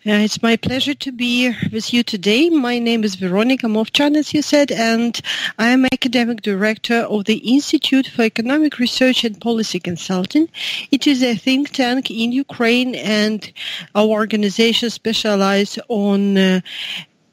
It's my pleasure to be with you today. My name is Veronika Movchan, as you said, and I am Academic Director of the Institute for Economic Research and Policy Consulting. It is a think tank in Ukraine, and our organization specializes on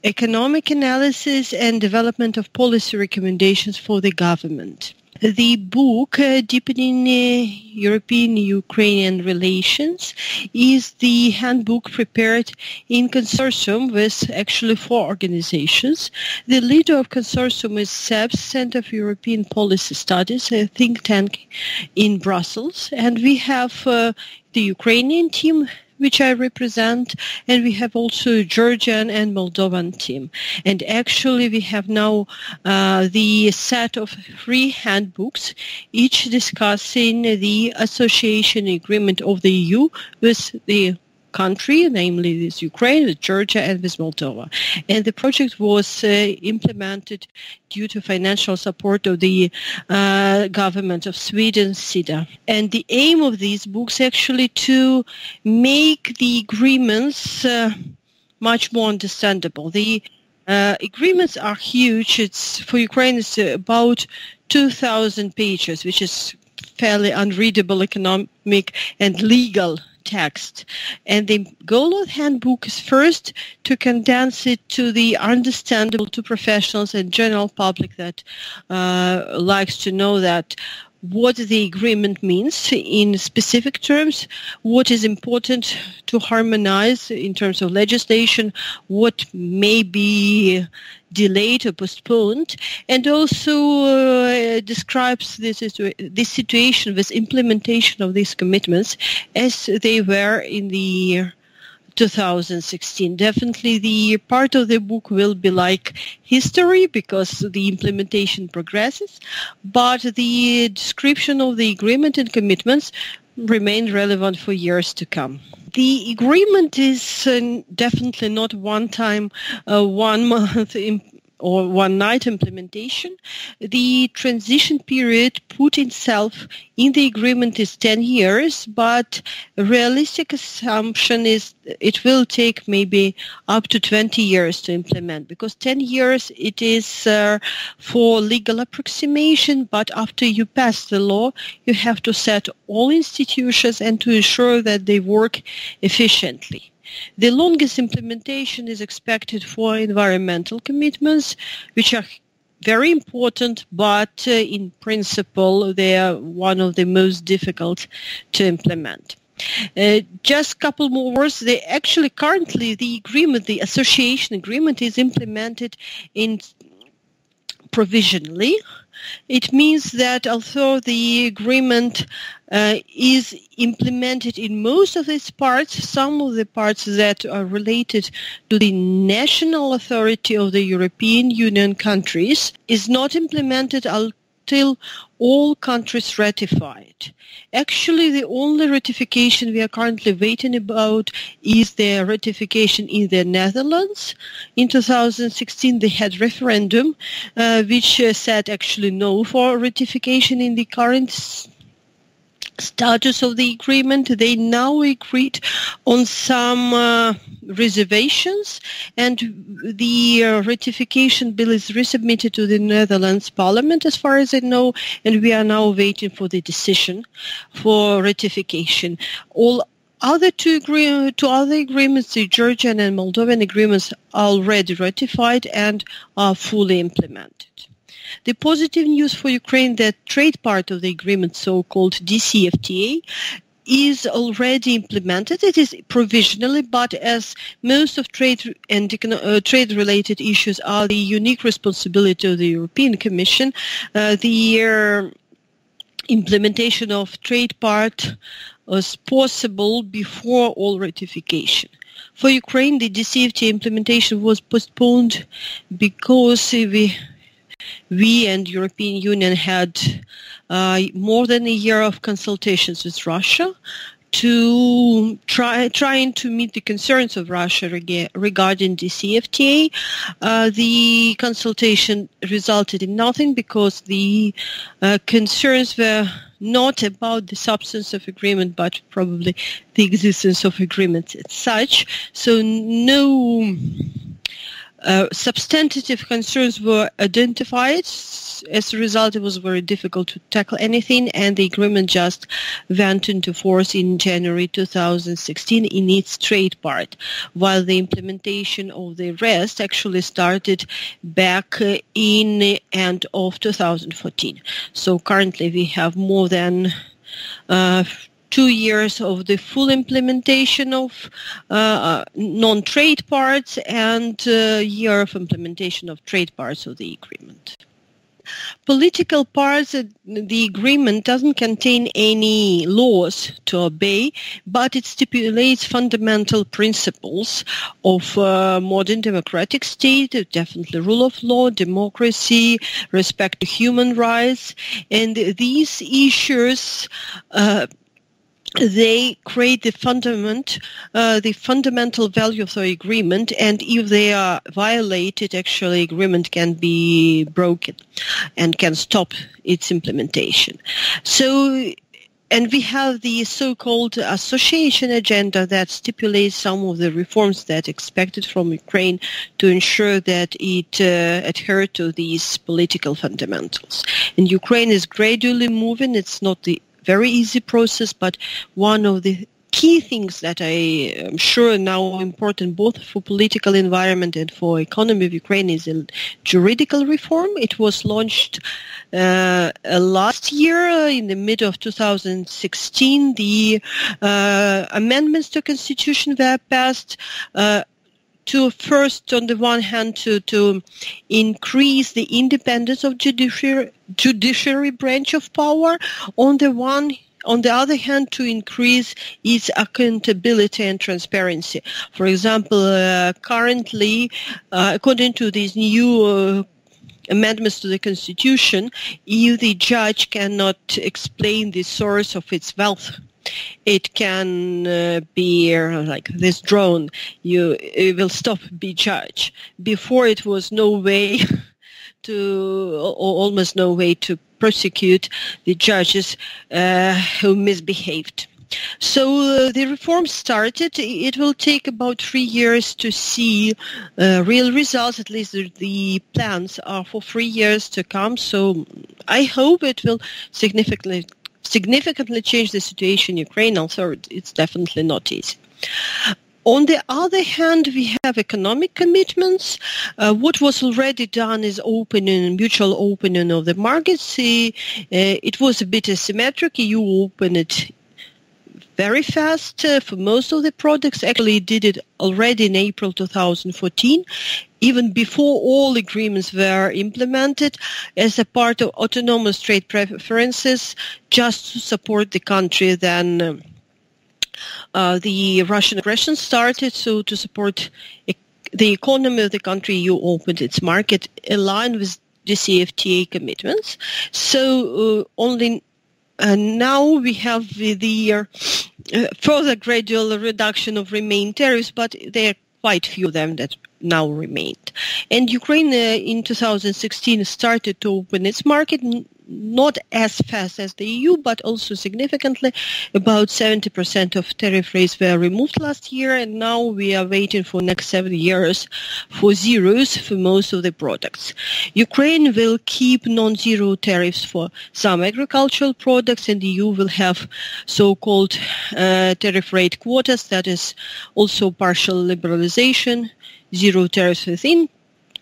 economic analysis and development of policy recommendations for the government. The book, Deepening European-Ukrainian Relations, is the handbook prepared in consortium with actually 4 organizations. The leader of consortium is CEPS, Center for European Policy Studies, a think tank in Brussels. And we have the Ukrainian team, which I represent, and we have also a Georgian and Moldovan team. And actually we have now the set of 3 handbooks, each discussing the association agreement of the EU with the country, namely with Ukraine, with Georgia, and with Moldova. And the project was implemented due to financial support of the government of Sweden, SIDA. And the aim of these books actually to make the agreements much more understandable. The agreements are huge. It's for Ukraine, it's about 2,000 pages, which is fairly unreadable economic and legal text. And the goal of the handbook is first to condense it to the understandable to professionals and general public that likes to know that what the agreement means in specific terms, what is important to harmonize in terms of legislation, what may be delayed or postponed, and also describes this situation with implementation of these commitments as they were in the year 2016. Definitely the part of the book will be like history because the implementation progresses, but the description of the agreement and commitments remain relevant for years to come. The agreement is definitely not one time, 1 month or one night implementation. The transition period put itself in the agreement is 10 years, but a realistic assumption is it will take maybe up to 20 years to implement, because 10 years it is for legal approximation, but after you pass the law, you have to set all institutions and to ensure that they work efficiently. The longest implementation is expected for environmental commitments, which are very important, but in principle, they are one of the most difficult to implement. Just a couple more words. Currently, the agreement, the association agreement, is implemented in provisionally. It means that although the agreement is implemented in most of its parts, some of the parts that are related to the national authority of the European Union countries is not implemented until all countries ratify it. Actually, the only ratification we are currently waiting about is the ratification in the Netherlands. In 2016, they had referendum, which said actually no for ratification in the current status of the agreement. They now agreed on some reservations, and the ratification bill is resubmitted to the Netherlands Parliament, as far as I know, and we are now waiting for the decision for ratification. All other two other agreements, the Georgian and Moldovan agreements, are already ratified and are fully implemented. The positive news for Ukraine, that trade part of the agreement, so-called DCFTA, is already implemented. It is provisionally, but as most of trade and trade-related issues are the unique responsibility of the European Commission, the implementation of trade part was possible before all ratification. For Ukraine, the DCFTA implementation was postponed because we and European Union had more than a year of consultations with Russia to trying to meet the concerns of Russia regarding DCFTA. The consultation resulted in nothing because the concerns were not about the substance of agreement, but probably the existence of agreement as such. So no substantive concerns were identified. As a result, it was very difficult to tackle anything, and the agreement just went into force in January 2016 in its trade part, while the implementation of the rest actually started back in the end of 2014. So currently we have more than 2 years of the full implementation of non-trade parts and a year of implementation of trade parts of the agreement. Political parts, the agreement doesn't contain any laws to obey, but it stipulates fundamental principles of modern democratic state, definitely rule of law, democracy, respect to human rights, and these issues they create the fundamental value of the agreement, and if they are violated, actually agreement can be broken and can stop its implementation. So, and we have the so-called association agenda that stipulates some of the reforms that are expected from Ukraine to ensure that it adheres to these political fundamentals. And Ukraine is gradually moving. It's not the very easy process, but one of the key things that I am sure now important both for political environment and for economy of Ukraine is a juridical reform. It was launched last year in the middle of 2016. The amendments to constitution were passed to first, on the one hand, to increase the independence of judiciary branch of power, on the other hand, to increase its accountability and transparency. For example, currently, according to these new amendments to the Constitution, if the judge cannot explain the source of its wealth, it can be like withdrawn. It will stop being judge. Before it was no way almost no way to prosecute the judges who misbehaved. So the reform started. It will take about 3 years to see real results. At least the plans are for 3 years to come. So I hope it will significantly change the situation in Ukraine, although it's definitely not easy. On the other hand, we have economic commitments. What was already done is mutual opening of the markets. It was a bit asymmetric. EU opened it very fast for most of the products. Actually, it did it already in April 2014, even before all agreements were implemented as a part of autonomous trade preferences, just to support the country. Then the Russian aggression started, so to support the economy of the country, EU opened its market aligned with DCFTA commitments. So only now we have the further gradual reduction of remaining tariffs, but there are quite few of them that now remained. And Ukraine in 2016 started to open its market, not as fast as the EU, but also significantly. About 70% of tariff rates were removed last year, and now we are waiting for next 7 years for zeros for most of the products. Ukraine will keep non-zero tariffs for some agricultural products, and the EU will have so-called tariff rate quotas, that is also partial liberalization, zero tariffs within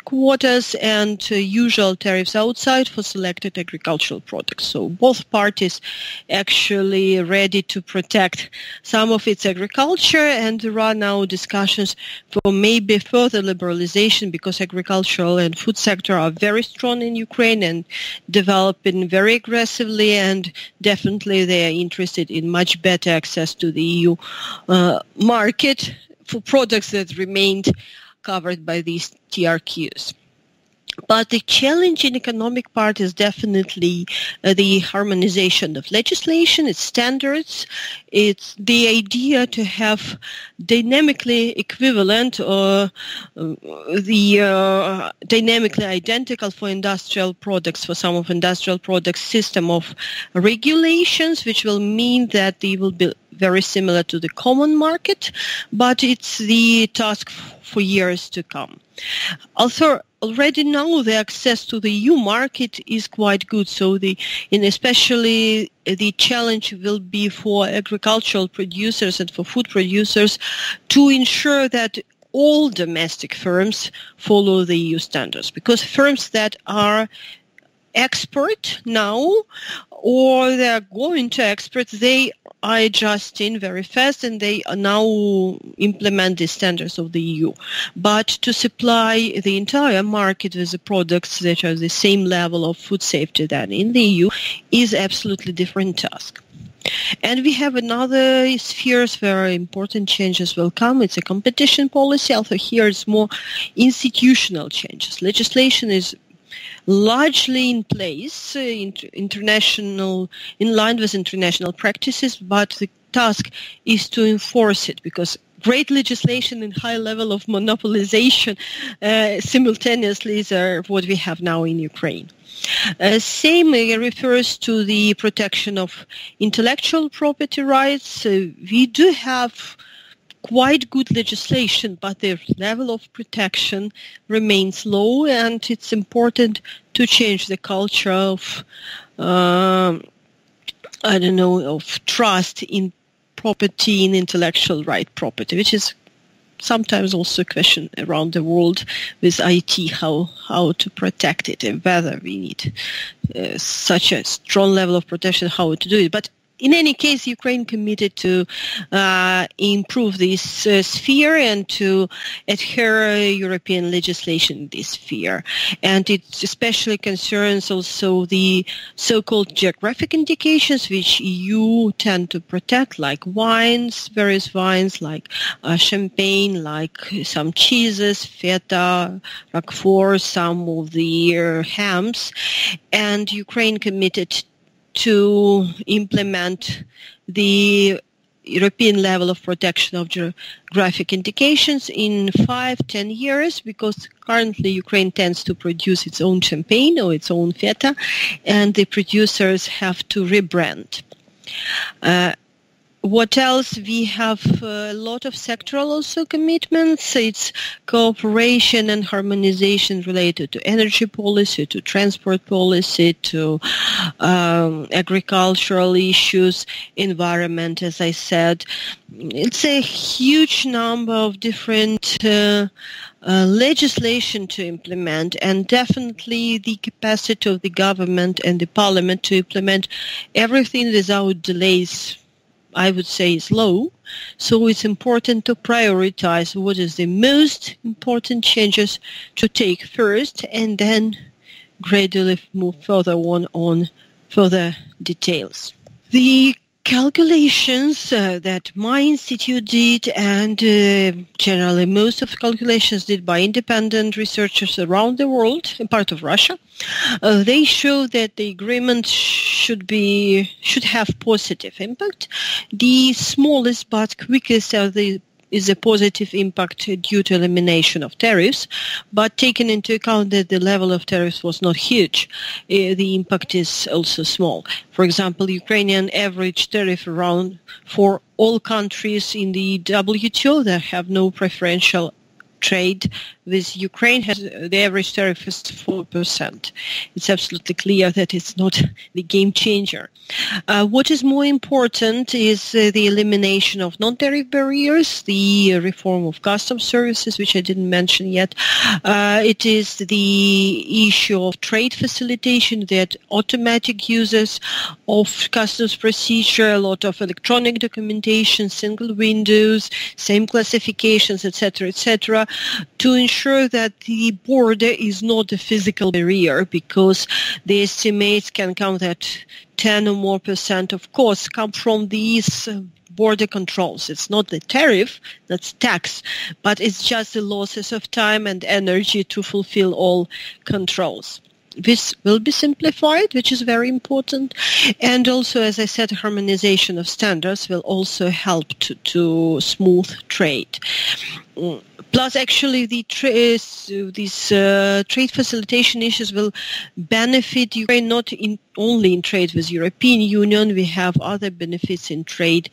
quotas, and usual tariffs outside for selected agricultural products. So both parties actually ready to protect some of its agriculture, and there are now discussions for maybe further liberalization, because agricultural and food sector are very strong in Ukraine and developing very aggressively, and definitely they are interested in much better access to the EU market for products that remained covered by these TRQs. But the challenge in economic part is definitely the harmonization of legislation, its standards. It's the idea to have dynamically equivalent or dynamically identical for industrial products, for some of industrial products, system of regulations, which will mean that they will be very similar to the common market, but it's the task for years to come. Also, already now the access to the EU market is quite good, so especially the challenge will be for agricultural producers and for food producers to ensure that all domestic firms follow the EU standards, because firms that are export now or they are going to export, they are adjusting very fast and they now implement the standards of the EU. But to supply the entire market with the products that are the same level of food safety than in the EU is absolutely different task. And we have another spheres where important changes will come. It's a competition policy. Also here it's more institutional changes. Legislation is largely in place, in line with international practices, but the task is to enforce it, because great legislation and high level of monopolization simultaneously is what we have now in Ukraine. Same refers to the protection of intellectual property rights. We do have quite good legislation, but their level of protection remains low, and it's important to change the culture of, of trust in property, in intellectual right property, which is sometimes also a question around the world with IT, how to protect it and whether we need such a strong level of protection, how to do it. But in any case, Ukraine committed to improve this sphere and to adhere European legislation in this sphere. And it especially concerns also the so-called geographic indications, which EU tend to protect, like wines, various wines, like champagne, like some cheeses, feta, roquefort, some of the hams. And Ukraine committed to implement the European level of protection of geographic indications in 5-10 years, because currently Ukraine tends to produce its own champagne or its own feta, and the producers have to rebrand. What else? We have a lot of sectoral also commitments. It's cooperation and harmonization related to energy policy, to transport policy, to agricultural issues, environment, as I said. It's a huge number of different legislation to implement, and definitely the capacity of the government and the parliament to implement everything without delays, I would say, is low. So it's important to prioritize what is the most important changes to take first, and then gradually move further on further details. The calculations that my institute did, and generally most of the calculations did by independent researchers around the world, in part of Russia, they show that the agreement should have positive impact. The smallest but quickest is a positive impact due to elimination of tariffs, but taking into account that the level of tariffs was not huge, the impact is also small. For example, Ukrainian average tariff around for all countries in the WTO that have no preferential trade with Ukraine, the average tariff is 4%. It's absolutely clear that it's not the game changer. What is more important is the elimination of non-tariff barriers, the reform of customs services, which I didn't mention yet. It is the issue of trade facilitation, that automatic uses of customs procedure, a lot of electronic documentation, single windows, same classifications, etc., to ensure that the border is not a physical barrier, because the estimates can count that 10 or more % of costs come from these border controls. It's not the tariff, that's tax, but it's just the losses of time and energy to fulfill all controls. This will be simplified, which is very important. And also, as I said, harmonization of standards will also help to smooth trade. Plus, actually, these trade facilitation issues will benefit Ukraine not only in trade with European Union. We have other benefits in trade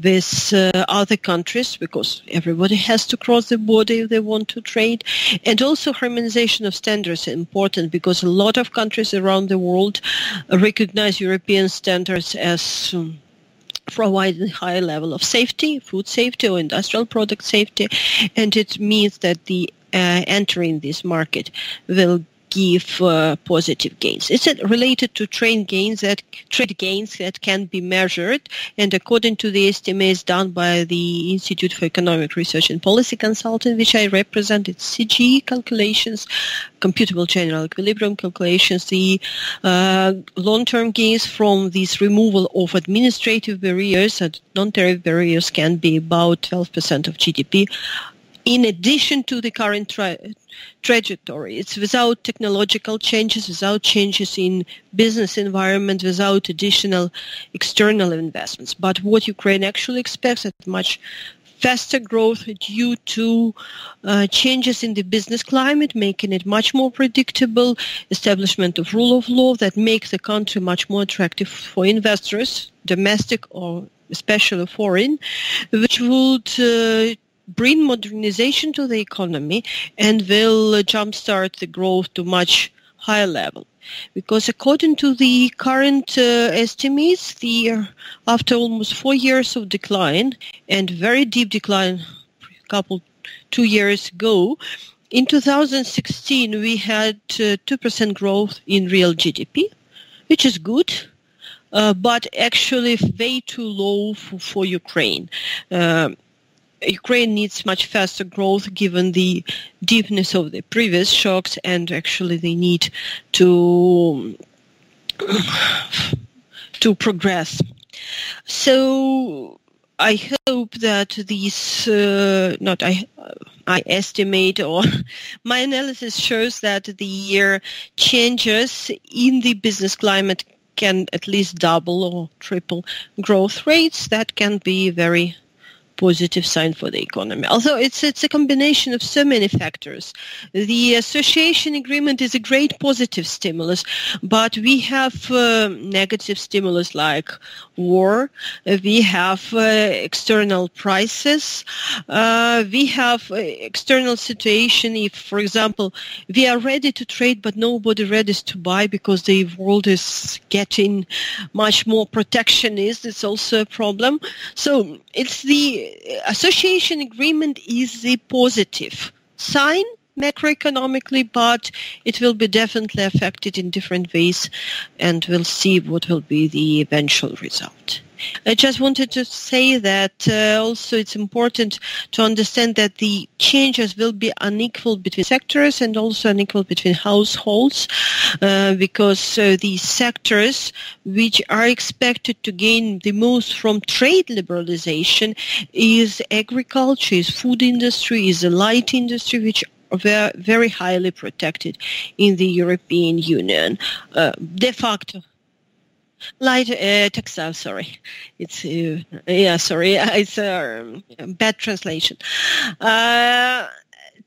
with other countries, because everybody has to cross the border if they want to trade. And also harmonization of standards is important, because a lot of countries around the world recognize European standards as providing high level of safety, food safety or industrial product safety, and it means that the entering this market will give positive gains. It's related to trade gains that can be measured, and according to the estimates done by the Institute for Economic Research and Policy Consulting, which I represent, it's CGE calculations, computable general equilibrium calculations, the long-term gains from this removal of administrative barriers and non-tariff barriers can be about 12% of GDP. In addition to the current trajectory, it's without technological changes, without changes in business environment, without additional external investments. But what Ukraine actually expects is much faster growth due to changes in the business climate, making it much more predictable, establishment of rule of law that makes the country much more attractive for investors, domestic or especially foreign, which would bring modernization to the economy and will jumpstart the growth to much higher level. Because according to the current estimates, after almost 4 years of decline and very deep decline 2 years ago, in 2016 we had 2% growth in real GDP, which is good, but actually way too low for Ukraine. Ukraine needs much faster growth given the deepness of the previous shocks, and actually they need to progress. So I hope that these, I estimate, or my analysis shows that the changes in the business climate can at least double or triple growth rates. That can be very positive sign for the economy. Although it's a combination of so many factors. The association agreement is a great positive stimulus, but we have negative stimulus like war. We have external prices. We have external situation. If, for example, we are ready to trade, but nobody ready to buy because the world is getting much more protectionist, it's also a problem. So it's the association agreement is the positive sign macroeconomically, but it will be definitely affected in different ways, and we'll see what will be the eventual result. I just wanted to say that also it's important to understand that the changes will be unequal between sectors and also unequal between households, because these sectors which are expected to gain the most from trade liberalization is agriculture, is food industry, is the light industry, which are very highly protected in the European Union. De facto. Light textile, sorry. It's it's a bad translation.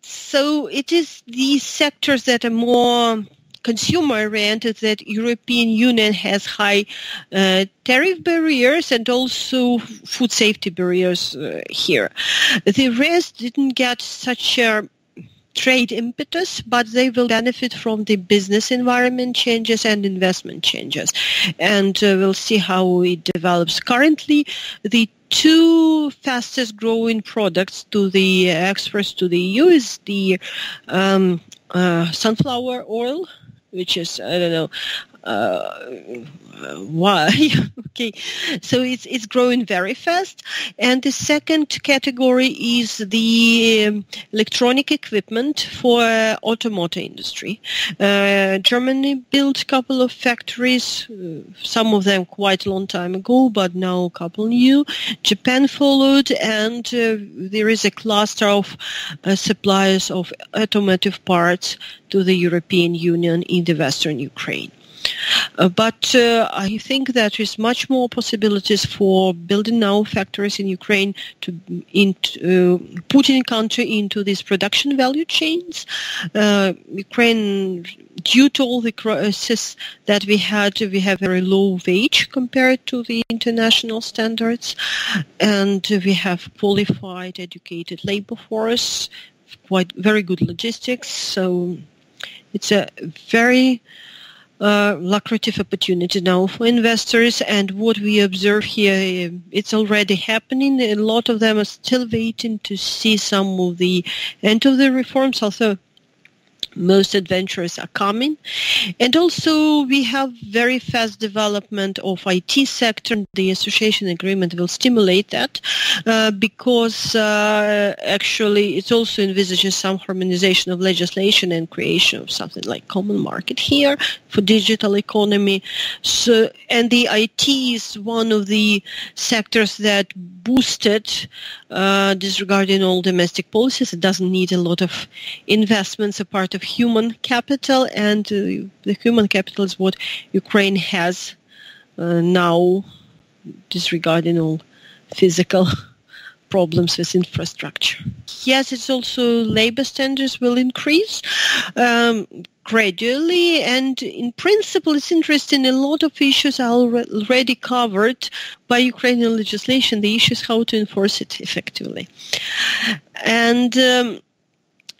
So it is these sectors that are more consumer-oriented that European Union has high tariff barriers and also food safety barriers here. The rest didn't get such a trade impetus, but they will benefit from the business environment changes and investment changes. And we'll see how it develops. Currently, the two fastest growing products to the exports to the EU is the sunflower oil, which is, why? Okay, so it's growing very fast. And the second category is the electronic equipment for automotive industry. Germany built a couple of factories, some of them quite a long time ago, but now a couple new. Japan followed, and there is a cluster of suppliers of automotive parts to the European Union in the Western Ukraine. But I think that there is much more possibilities for building now factories in Ukraine to putting the country into these production value chains. Ukraine, due to all the crisis that we have very low wage compared to the international standards, and we have qualified, educated labor force, very good logistics. So it's a very lucrative opportunity now for investors, and what we observe here, it's already happening. A lot of them are still waiting to see some of the end of the reforms, although most adventures are coming. And also we have very fast development of IT sector. The association agreement will stimulate that because actually it also envisages some harmonization of legislation and creation of something like common market here for digital economy. So, and the IT is one of the sectors that boosted disregarding all domestic policies. It doesn't need a lot of investments, a part of human capital, and the human capital is what Ukraine has now, disregarding all physical problems with infrastructure. Yes, it's also labor standards will increase gradually, and in principle it's interesting, a lot of issues are already covered by Ukrainian legislation. The issue is how to enforce it effectively. And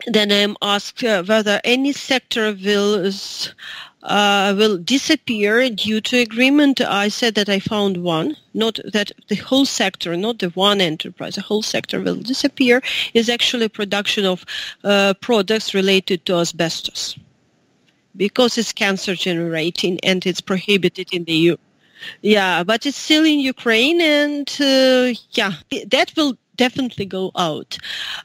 then I'm asked whether any sector will disappear due to agreement. I said that I found one, not that the whole sector, not the one enterprise, the whole sector will disappear, is actually production of products related to asbestos, because it's cancer generating and it's prohibited in the EU. Yeah, but it's still in Ukraine, and that will definitely go out.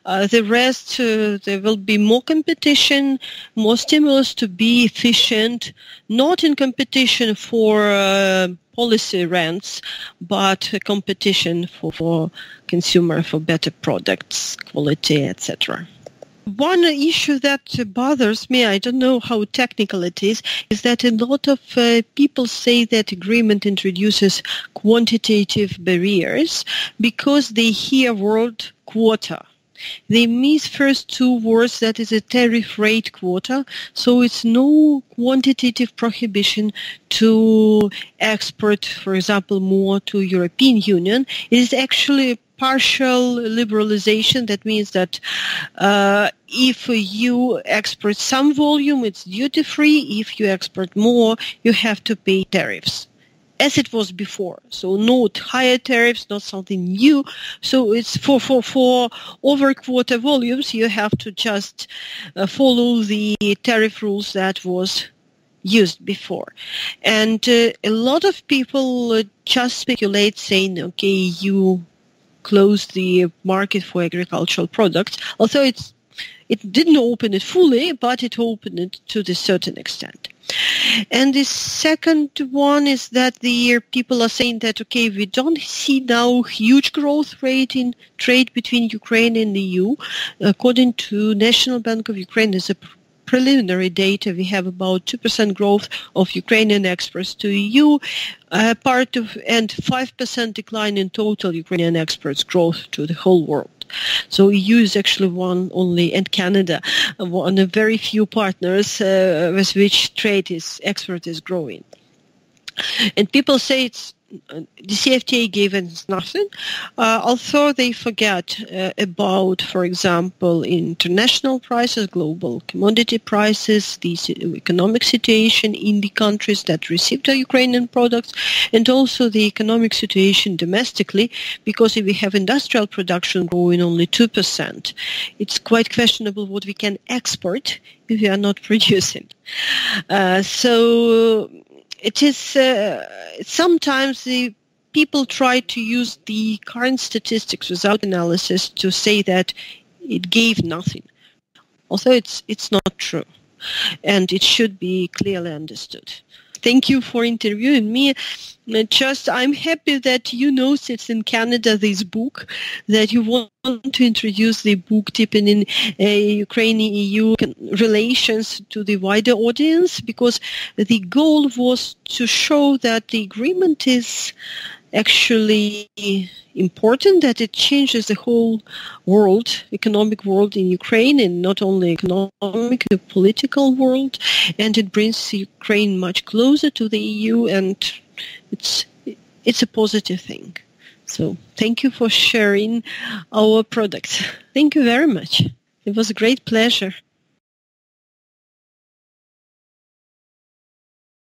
The rest, there will be more competition, more stimulus to be efficient, not in competition for policy rents, but competition for consumer, for better products, quality, etc. One issue that bothers me, I don't know how technical it is that a lot of people say that agreement introduces quantitative barriers because they hear word quota. They miss first two words, that is a tariff rate quota, so it's no quantitative prohibition to export, for example, more to European Union. It is actually partial liberalization. That means that if you export some volume, it's duty-free. If you export more, you have to pay tariffs, as it was before. So not higher tariffs, not something new. So it's for over quota volumes, you have to just follow the tariff rules that was used before. And a lot of people just speculate saying, okay, you close the market for agricultural products, although it didn't open it fully, but it opened it to a certain extent. And the second one is that the people are saying that, okay, we don't see now huge growth rate in trade between Ukraine and the EU. According to National Bank of Ukraine, there's a preliminary data. We have about 2% growth of Ukrainian exports to EU, and 5% decline in total Ukrainian exports growth to the whole world. So EU is actually one only, and Canada, one of very few partners with which export is growing. And people say it's DCFTA gave us nothing, although they forget about, for example, international prices, global commodity prices, the economic situation in the countries that received the Ukrainian products, and also the economic situation domestically, because if we have industrial production growing only 2%, it's quite questionable what we can export if we are not producing. So it is sometimes the people try to use the current statistics without analysis to say that it gave nothing, although it's not true, and it should be clearly understood. Thank you for interviewing me. I'm happy that you noticed in Canada this book, that you want to introduce the book Deepening Ukraine-EU relations to the wider audience, because the goal was to show that the agreement is actually important, that it changes the whole world, economic world in Ukraine, and not only economic, the political world, and it brings Ukraine much closer to the EU, and it's a positive thing. So thank you for sharing our products. Thank you very much. It was a great pleasure.